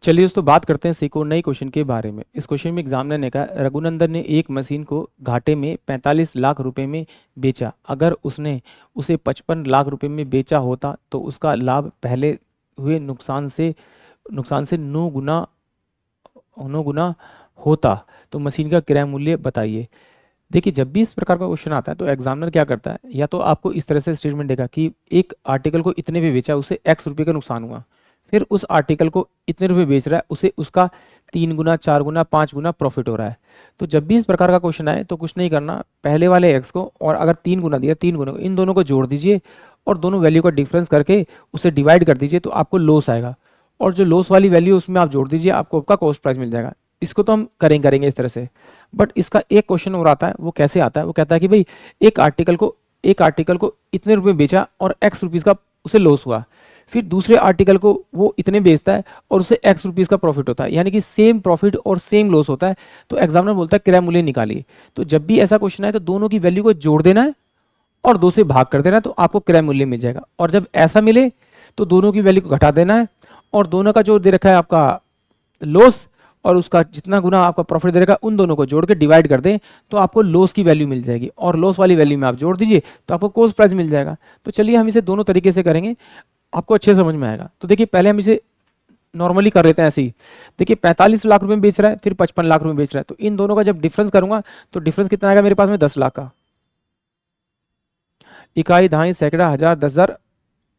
चलिए दोस्तों बात करते हैं सीखो नई क्वेश्चन के बारे में। इस क्वेश्चन में एग्जामिनर ने कहा रघुनंदन ने एक मशीन को घाटे में 45 लाख रुपए में बेचा। अगर उसने उसे 55 लाख रुपए में बेचा होता तो उसका लाभ पहले हुए नुकसान से 9 गुना होता। तो मशीन का क्रय मूल्य बताइए। देखिए जब भी इस प्रकार का क्वेश्चन आता है तो एग्जामिनर क्या करता है, या तो आपको इस तरह से स्टेटमेंट देगा कि एक आर्टिकल को इतने पे बेचा, उसे एक्स रुपये का नुकसान हुआ। फिर उस आर्टिकल को इतने रुपए बेच रहा है, उसे उसका 3 गुना 4 गुना 5 गुना प्रॉफिट हो रहा है। तो जब भी इस प्रकार का क्वेश्चन आए तो कुछ नहीं करना, पहले वाले एक्स को और अगर 3 गुना दिया 3 गुना इन दोनों को जोड़ दीजिए और दोनों वैल्यू का डिफरेंस करके उसे डिवाइड कर दीजिए, तो आपको लॉस आएगा। और जो लॉस वाली वैल्यू उसमें आप जोड़ दीजिए, आपको आपका कॉस्ट प्राइस मिल जाएगा। इसको तो हम करेंगे इस तरह से। बट इसका एक क्वेश्चन और आता है, वो कैसे आता है, वो कहता है कि भाई एक आर्टिकल को इतने रुपए बेचा और एक्स रुपीज का उसे लॉस हुआ। फिर दूसरे आर्टिकल को वो इतने बेचता है और उसे एक्स रुपीज का प्रॉफिट होता है, यानी कि सेम प्रॉफिट और सेम लॉस होता है। तो एग्जामिनर बोलता है क्रय मूल्य निकालिए। तो जब भी ऐसा क्वेश्चन आए तो दोनों की वैल्यू को जोड़ देना है और 2 से भाग कर देना है, तो आपको क्रय मूल्य मिल जाएगा। और जब ऐसा मिले तो दोनों की वैल्यू को घटा देना है और दोनों का जो दे रखा है आपका लॉस और उसका जितना गुना आपका प्रॉफिट दे रखा उन दोनों को जोड़ के डिवाइड कर दें, तो आपको लॉस की वैल्यू मिल जाएगी। और लॉस वाली वैल्यू में आप जोड़ दीजिए तो आपको कॉस्ट प्राइस मिल जाएगा। तो चलिए हम इसे दोनों तरीके से करेंगे, आपको अच्छे समझ में आएगा। तो देखिए पहले हम इसे नॉर्मली कर लेते हैं ऐसे ही। देखिए 45 लाख रुपए में बेच रहा है, फिर 55 लाख रुपए में बेच रहा है, तो इन दोनों का जब डिफरेंस करूंगा तो डिफरेंस कितना आएगा मेरे पास में 10 लाख का। इकाई दहाई सैकड़ा हजार 10,000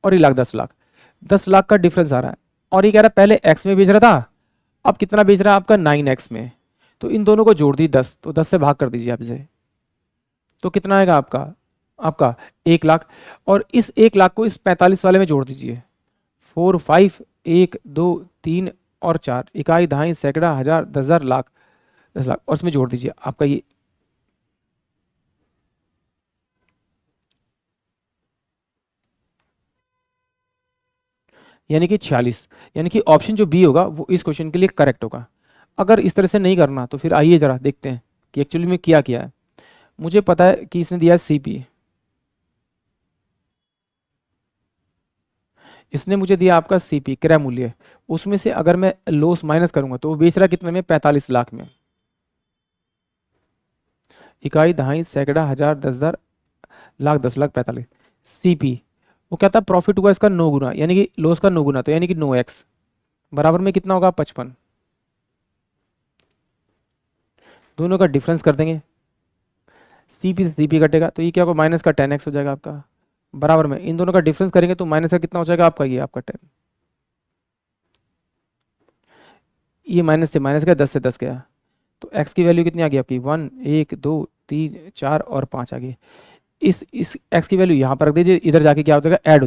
और ये लाख 10 लाख, 10 लाख का डिफरेंस आ रहा है। और ये कह रहा है पहले एक्स में बेच रहा था, अब कितना बेच रहा है आपका 9x में। तो इन दोनों को जोड़ दी 10, तो 10 से भाग कर दीजिए आप इसे, तो कितना आएगा आपका आपका 1 लाख। और इस 1 लाख को इस 45 वाले में जोड़ दीजिए। 4 5 1 2 3 और 4, इकाई दहाई सैकड़ा हजार 10,000 लाख 10 लाख, और इसमें जोड़ दीजिए आपका ये यानी कि 46। यानी कि ऑप्शन जो बी होगा वो इस क्वेश्चन के लिए करेक्ट होगा। अगर इस तरह से नहीं करना तो फिर आइए जरा देखते हैं कि एक्चुअली में किया है। मुझे पता है कि इसने दिया है सीपी, इसने मुझे दिया आपका सीपी क्रय मूल्य। उसमें से अगर मैं लॉस माइनस करूंगा तो वो बेच रहा कितने में, 45 लाख में। इकाई दहाई सैकड़ा हजार 10,000 लाख 10 लाख 45 सीपी। वो कहता है प्रॉफिट हुआ इसका 9 गुना, यानी कि लॉस का 9 गुना, तो यानी कि 9x बराबर में कितना होगा 55। दोनों का डिफरेंस कर देंगे, सीपी से सीपी कटेगा तो ये क्या होगा माइनस का 10x हो जाएगा आपका। बराबर में इन दोनों का डिफरेंस करेंगे तो माइनस का कितना हो जाएगा आपका, ये आपका 10। ये माइनस से माइनस गया, 10 से 10 गया, तो x की वैल्यू कितनी आ गई आपकी 1 1 2 3 4 और 5 आ गई। इस x की वैल्यू यहाँ पर रख दीजिए, इधर जाके क्या हो जाएगा ऐड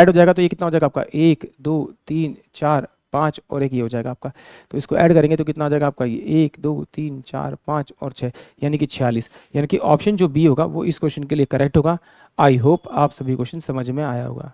हो जाएगा। तो ये कितना हो जाएगा आपका 1 2 3 4 5 और एक ये हो जाएगा आपका। तो इसको ऐड करेंगे तो कितना हो जाएगा आपका, ये 1 2 3 4 5 और 6, यानी कि 46। यानी कि ऑप्शन जो बी होगा वो इस क्वेश्चन के लिए करेक्ट होगा। आई होप आप सभी क्वेश्चन समझ में आया होगा।